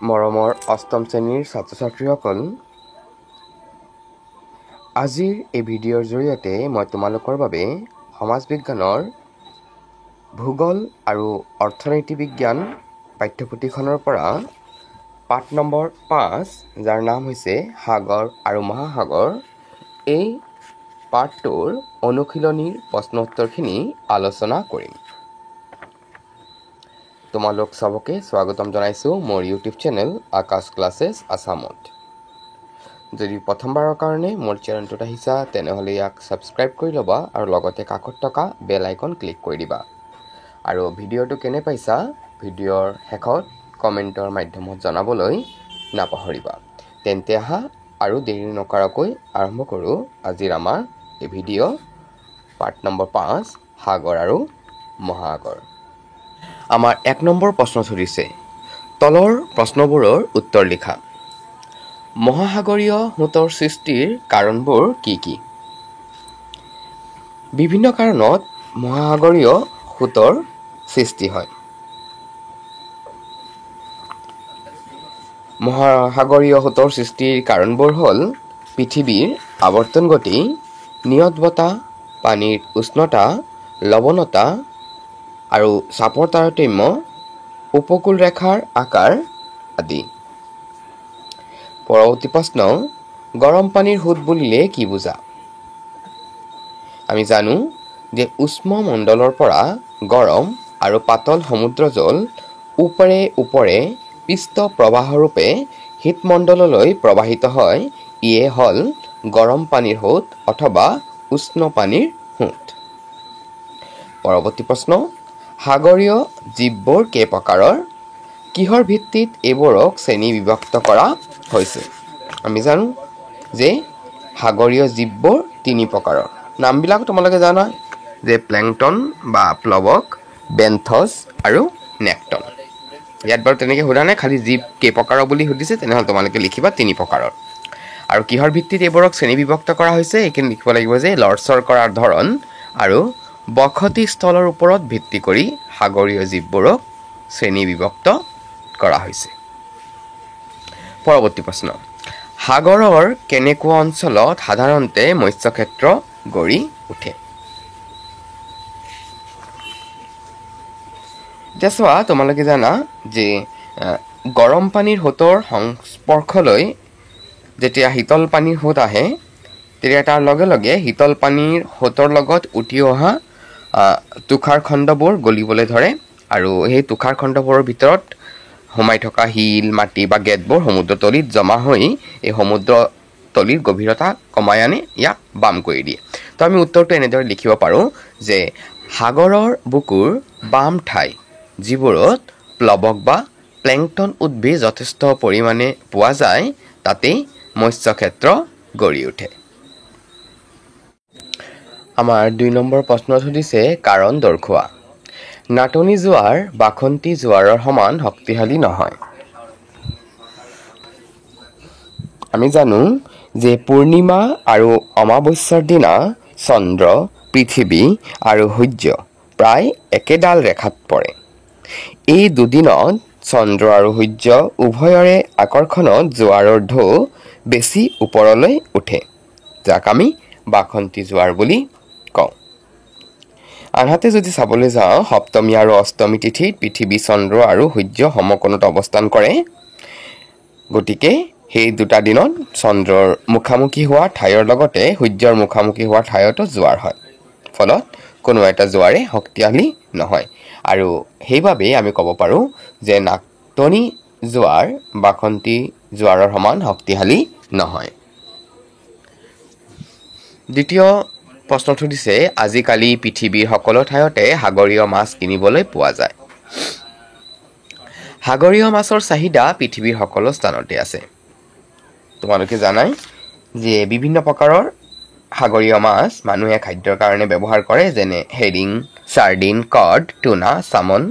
মৰমৰ অষ্টম শ্ৰেণীৰ ছাত্ৰ-ছাত্ৰীসকল, আজিৰ এই ভিডিঅ'ৰ জৰিয়তে মই তোমালোকৰ বাবে সমাজ বিজ্ঞানৰ ভূগোল আৰু অৰ্থনীতি বিজ্ঞান পাঠ্যপুথিখনৰ পৰা পাঠ নম্বৰ 5, যাৰ নাম হৈছে সাগৰ আৰু মহাসাগৰ, এই পাঠটোৰ অনুশীলনীৰ প্ৰশ্ন উত্তৰখিনি আলোচনা কৰিম। তোমালোক সবকে স্বাগতম জনাইছোঁ মোৰ ইউটিউব চেনেল আকাশ ক্লাছেছ আসামত। যদি প্ৰথমবাৰৰ কাৰণে মোৰ চেনেলটোত আহিছা তেনেহ'লে ইয়াক ছাবস্ক্ৰাইব কৰি ল'বা আৰু লগতে কাষত থকা বেল আইকন ক্লিক কৰি দিবা। আৰু ভিডিঅ'টো কেনে পাইছা ভিডিঅ'ৰ শেষত কমেণ্টৰ মাধ্যমত জনাবলৈ নাপাহৰিবা। তেন্তে আহা আৰু দেৰি নকৰাকৈ আৰম্ভ কৰোঁ আজিৰ আমাৰ এই ভিডিঅ' পাঠ নম্বৰ 5 সাগৰ আৰু মহাসাগৰ। আমাৰ 1 নম্বৰ প্ৰশ্ন সুধিছে, তলৰ প্ৰশ্নবোৰৰ উত্তৰ লিখা। মহাসাগৰীয় সোঁতৰ সৃষ্টিৰ কাৰণবোৰ কি কি? বিভিন্ন কাৰণত মহাসাগৰীয় সোঁতৰ সৃষ্টি হয়। মহাসাগৰীয় সোঁতৰ সৃষ্টিৰ কাৰণবোৰ হ'ল পৃথিৱীৰ আৱৰ্তন গতি, নিয়ত বতাহ, পানীৰ উষ্ণতা, লৱণতা আৰু চাপৰ তাৰতম্য, উপকূল ৰেখাৰ আকাৰ আদি। পৰৱৰ্তী প্ৰশ্ন, গৰম পানীৰ সোঁত বুলিলে কি বুজা? আমি জানো যে উষ্ণ মণ্ডলৰ পৰা গৰম আৰু পাতল সমুদ্ৰ জল ওপৰে ওপৰে পৃষ্ঠ প্ৰবাহৰূপে শীতমণ্ডললৈ প্ৰবাহিত হয়। ইয়ে হ'ল গৰম পানীৰ সোঁত অথবা উষ্ণ পানীৰ সোঁত। পৰৱৰ্তী প্ৰশ্ন, সাগৰীয় জীৱবোৰ কেই প্ৰকাৰৰ? কিহৰ ভিত্তিত এইবোৰক শ্ৰেণী বিভক্ত কৰা হৈছে? আমি জানো যে সাগৰীয় জীৱবোৰ 3 প্ৰকাৰৰ। নামবিলাক তোমালোকে জানা যে প্লেংটন বা প্লৱক, বেন্থছ আৰু নেক্টন। ইয়াত বাৰু তেনেকৈ সোধা নাই, খালি জীৱ কেই প্ৰকাৰৰ বুলি সুধিছে, তেনেহ'লে তোমালোকে লিখিবা 3 প্ৰকাৰৰ। আৰু কিহৰ ভিত্তিত এইবোৰক শ্ৰেণী বিভক্ত কৰা হৈছে এইখিনি লিখিব লাগিব যে লৰচৰ কৰাৰ ধৰণ আৰু বসতি স্থলৰ ওপৰত ভিত্তি কৰি সাগৰীয় জীৱবোৰক শ্ৰেণী বিভক্ত কৰা হৈছে। পৰৱৰ্তী প্ৰশ্ন, সাগৰৰ কেনেকুৱা অঞ্চলত সাধাৰণতে মৎস্যক্ষেত্ৰ গঢ়ি উঠে? এতিয়া চোৱা, তোমালোকে জানা যে গৰম পানীৰ সোঁতৰ সংস্পৰ্শলৈ যেতিয়া শীতল পানীৰ সোঁত আহে, তেতিয়া তাৰ লগে লগে শীতল পানীৰ সোঁতৰ লগত উটি অহা তুষাৰখণ্ডবোৰ গলিবলৈ ধৰে আৰু সেই তুষাৰখণ্ডবোৰৰ ভিতৰত সোমাই থকা শিল, মাটি বা গেটবোৰ সমুদ্ৰতলিত জমা হৈ এই সমুদ্ৰতলিৰ গভীৰতা কমাই আনি ইয়াক বাম কৰি দিয়ে। তো আমি উত্তৰটো এনেদৰে লিখিব পাৰোঁ যে সাগৰৰ বুকুৰ বাম ঠাই যিবোৰত প্লৱক বা প্লেংটন উদ্ভিদ যথেষ্ট পৰিমাণে পোৱা যায়, তাতেই মৎস্যক্ষেত্ৰ গঢ়ি উঠে। আমাৰ 2 নম্বৰ প্ৰশ্নত সুধিছে কাৰণ দৰ্শোৱা। নাটনি জোৱাৰ বাসন্তী জোৱাৰৰ সমান শক্তিশালী নহয়। আমি জানো যে পূৰ্ণিমা আৰু অমাৱস্যাৰ দিনা চন্দ্ৰ, পৃথিৱী আৰু সূৰ্য প্ৰায় একেডাল ৰেখাত পৰে। এই দুদিনত চন্দ্ৰ আৰু সূৰ্য উভয়ৰে আকৰ্ষণত জোৱাৰৰ ঢৌ বেছি ওপৰলৈ উঠে, যাক আমি বাসন্তী জোৱাৰ বুলি কওঁ। আনহাতে যদি চাবলৈ যাওঁ, সপ্তমী আৰু অষ্টমী তিথিত পৃথিৱী, চন্দ্ৰ আৰু সূৰ্য সমকোণত অৱস্থান কৰে। গতিকে সেই 2টা দিনত চন্দ্ৰৰ মুখামুখি হোৱা ঠাইৰ লগতে সূৰ্যৰ মুখামুখি হোৱা ঠাইতো জোৱাৰ হয়। ফলত কোনো এটা জোৱাৰে শক্তিশালী নহয়। আৰু সেইবাবেই আমি ক'ব পাৰোঁ যে নাটনি জোৱাৰ বাসন্তী জোৱাৰৰ সমান শক্তিশালী নহয়। দ্বিতীয় প্ৰশ্নত সুধিছে, আজিকালি পৃথিৱীৰ সকলো ঠাইতে সাগৰীয় মাছ কিনিবলৈ পোৱা যায়। সাগৰীয় মাছৰ চাহিদা পৃথিৱীৰ সকলো স্থানতে আছে। তোমালোকে জানাই যে বিভিন্ন প্ৰকাৰৰ সাগৰীয় মাছ মানুহে খাদ্যৰ কাৰণে ব্যৱহাৰ কৰে, যেনে হেৰিং, চাৰ্ডিন, কড, টুনা, চামন,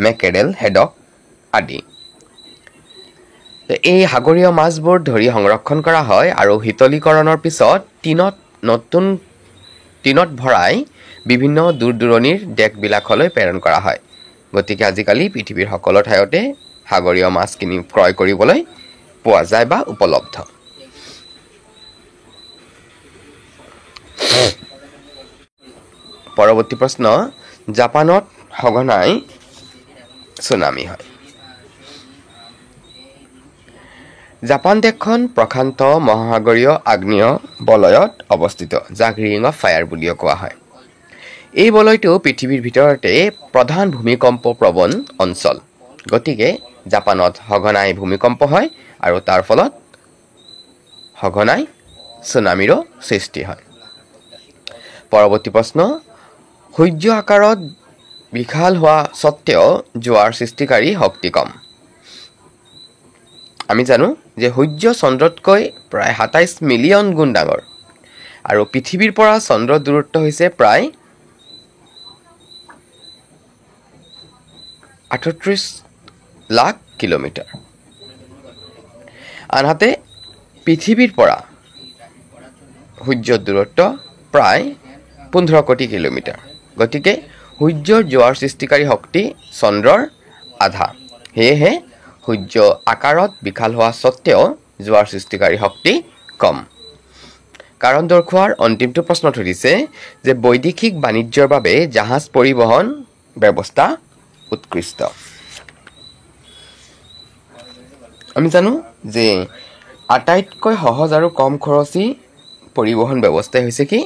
মেকেৰেল, হেডক আদি। এই সাগৰীয় মাছবোৰ ধৰি সংৰক্ষণ কৰা হয় আৰু শীতলীকৰণৰ পিছত টিনত ভৰাই বিভিন্ন দূৰ দূৰণিৰ দেশবিলাকলৈ প্ৰেৰণ কৰা হয়। গতিকে আজিকালি পৃথিৱীৰ সকলো ঠাইতে সাগৰীয় মাছখিনি ক্ৰয় কৰিবলৈ পোৱা যায় বা উপলব্ধ। পৰৱৰ্তী প্ৰশ্ন, জাপানত সঘনাই ছুনামি হয়। জাপান দেশখন প্ৰশান্ত মহাসাগৰীয় আগ্নেয় বলয়ত অৱস্থিত, যাক ৰিং অফ ফায়াৰ বুলিও কোৱা হয়। এই বলয়টো পৃথিৱীৰ ভিতৰতে প্ৰধান ভূমিকম্প প্ৰৱণ অঞ্চল। গতিকে জাপানত সঘনাই ভূমিকম্প হয় আৰু তাৰ ফলত সঘনাই ছুনামিৰো সৃষ্টি হয়। পৰৱৰ্তী প্ৰশ্ন, সূৰ্য আকাৰত বিশাল হোৱা স্বত্তেও জোৱাৰ সৃষ্টিকাৰী শক্তি কম। আমি জানো যে সূৰ্য চন্দ্ৰতকৈ প্ৰায় ২৭ মিলিয়ন গুণ ডাঙৰ আৰু পৃথিৱীৰ পৰা চন্দ্ৰৰ দূৰত্ব হৈছে প্ৰায় ৩৮ লাখ কিলোমিটাৰ। আনহাতে পৃথিৱীৰ পৰা সূৰ্যৰ দূৰত্ব প্ৰায় ১৫ কোটি কিলোমিটাৰ। গতিকে সূৰ্যৰ জোৱাৰ সৃষ্টিকাৰী শক্তি চন্দ্ৰৰ আধা। সেয়েহে সূৰ্য আকাৰত বিশাল হোৱা স্বত্তেও জোৱাৰ সৃষ্টিকাৰী শক্তি কম। কাৰণ দৰ্শোৱাৰ অন্তিমটো প্ৰশ্নটো দিছে যে বৈদেশিক বাণিজ্যৰ বাবে জাহাজ পৰিবহণ ব্যৱস্থা উৎকৃষ্ট। আমি জানো যে আটাইতকৈ সহজ আৰু কম খৰচী পৰিবহণ ব্যৱস্থাই হৈছে কি?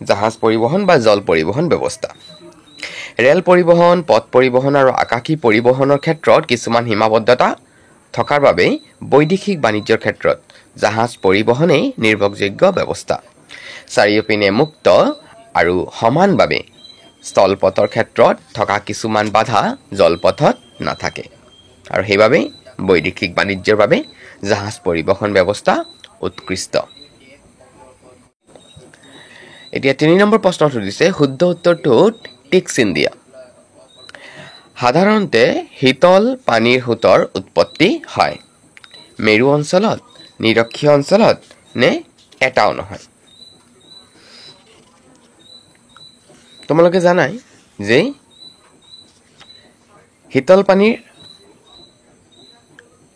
জাহাজ পৰিবহণ বা জল পৰিবহণ ব্যৱস্থা। ৰেল পৰিবহণ, পথ পৰিবহণ আৰু আকাশী পৰিবহণৰ ক্ষেত্ৰত কিছুমান সীমাবদ্ধতা থকাৰ বাবে বৈদেশিক বাণিজ্যৰ ক্ষেত্ৰত জাহাজ পৰিবহণেই নিৰ্ভৰযোগ্য ব্যৱস্থা। চাৰিওপিনে মুক্ত আৰু সমানভাৱে স্থলপথৰ ক্ষেত্ৰত থকা কিছুমান বাধা জলপথত নাথাকে আৰু সেইবাবে বৈদেশিক বাণিজ্যৰ বাবে জাহাজ পৰিবহণ ব্যৱস্থা উৎকৃষ্ট। এতিয়া ৩ নম্বৰ প্ৰশ্নটো দিছে, শুদ্ধ উত্তৰটোত টিক চিন দিয়া। সাধাৰণতে শীতল পানীৰ সোঁতৰ উৎপত্তি হয় মেৰু অঞ্চলত, নিৰক্ষীয় অঞ্চলত নে এটাও নহয়? তোমালোকে জানাই যে শীতল পানীৰ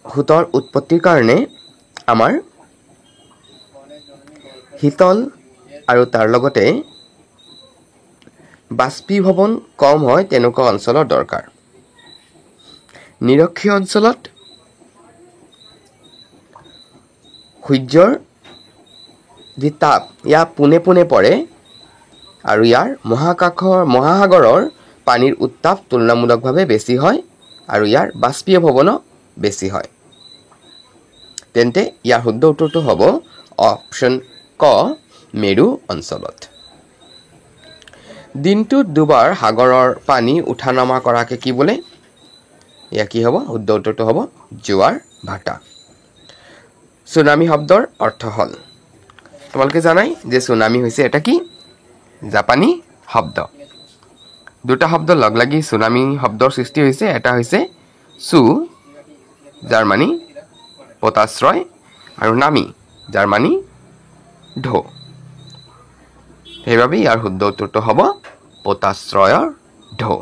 সোঁতৰ উৎপত্তিৰ কাৰণে আমাৰ শীতল আৰু তাৰ লগতে বাষ্পীভৱন কম হয় তেনেকুৱা অঞ্চলৰ দৰকাৰ। নিৰক্ষীয় অঞ্চলত সূৰ্যৰ যি তাপ ইয়াৰ পোনে পোনে পৰে আৰু ইয়াৰ মহাসাগৰৰ পানীৰ উত্তাপ তুলনামূলকভাৱে বেছি হয় আৰু ইয়াৰ বাষ্পীভৱনো বেছি হয়। তেন্তে ইয়াৰ শুদ্ধ উত্তৰটো হ'ব অপশ্যন ক, মেৰু অঞ্চলত। দিনটোত দুবাৰ সাগৰৰ পানী উঠা নমা কৰাকে কি বোলে? এয়া কি হ'ব? শুদ্ধ উত্তৰটো হ'ব জোৱাৰ ভাটা। ছুনামি শব্দৰ অৰ্থ হ'ল, তোমালোকে জানাই যে ছুনামি হৈছে এটা কি? জাপানী শব্দ। দুটা শব্দ লগ লাগি ছুনামি শব্দৰ সৃষ্টি হৈছে। এটা হৈছে ছু, যাৰ মানি পতাশ্ৰয়, আৰু নামি, যাৰ মানি ঢৌ। সেইবাবে ইয়াৰ শুদ্ধ উত্তৰটো হ'ব পতাশ্ৰয়ৰ ঢৌ।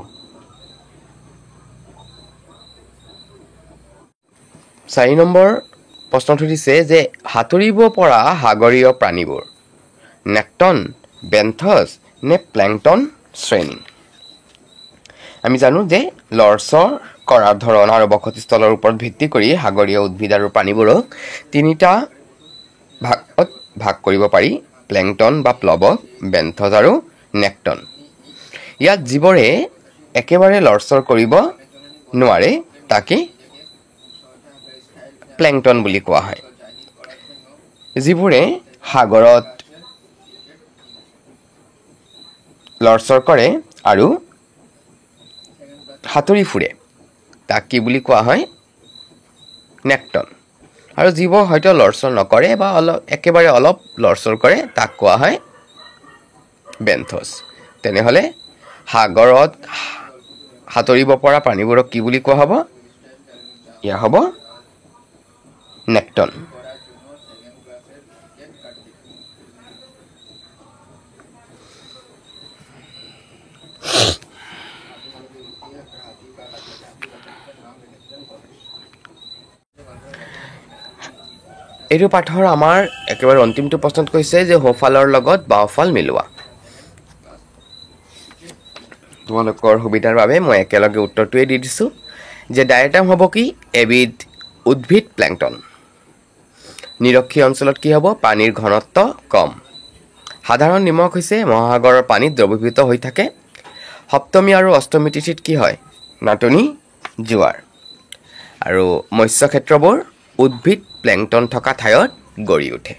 ৪ নম্বৰ প্ৰশ্নটো দিছে যে সাঁতুৰিব পৰা সাগৰীয় প্ৰাণীবোৰ নেক্টন, বেন্থছ নে প্লেংটন শ্ৰেণী? আমি জানো যে লৰচৰ কৰাৰ ধৰণ আৰু বসতিস্থলৰ ওপৰত ভিত্তি কৰি সাগৰীয় উদ্ভিদ আৰু প্ৰাণীবোৰক ৩টা ভাগত ভাগ কৰিব পাৰি: প্লেংটন বা প্লৱক, বেন্থছ আৰু নেক্টন। ইয়াত যিবোৰে একেবাৰে লৰচৰ কৰিব নোৱাৰে তাকে প্লেংটন বুলি কোৱা হয়। যিবোৰে সাগৰত লৰচৰ কৰে আৰু সাঁতুৰি ফুৰে তাক কি বুলি কোৱা হয়? নেক্টন। আৰু যিবোৰ হয়তো লৰচৰ নকৰে বা একেবাৰে অলপ লৰচৰ কৰে তাক কোৱা হয় বেন্থছ। তেনেহ'লে সাগৰত সাঁতুৰিব পৰা প্ৰাণীবোৰক কি বুলি কোৱা হ'ব? এয়া হ'ব নেক্টন। এইটো পাঠৰ আমাৰ একেবাৰে অন্তিমটো প্ৰশ্নত কৈছে যে সোঁফালৰ লগত বাওঁফাল মিলোৱা। তোমালোকৰ সুবিধাৰ বাবে মই একেলগে উত্তৰটোৱে দি দিছোঁ যে ডায়েটাম হ'ব কি? এবিধ উদ্ভিদ প্লেংটন। নিৰক্ষীয় অঞ্চলত কি হ'ব? পানীৰ ঘনত্ব কম। সাধাৰণ নিমখ হৈছে মহাসাগৰৰ পানীত দ্ৰৱীভূত হৈ থাকে। সপ্তমী আৰু অষ্টমী তিথিত কি হয়? নাটনি, জোৱাৰ। আৰু মৎস্য ক্ষেত্ৰবোৰ উদ্ভিদ প্লেংটন থকা ঠাইত গঢ়ি উঠে।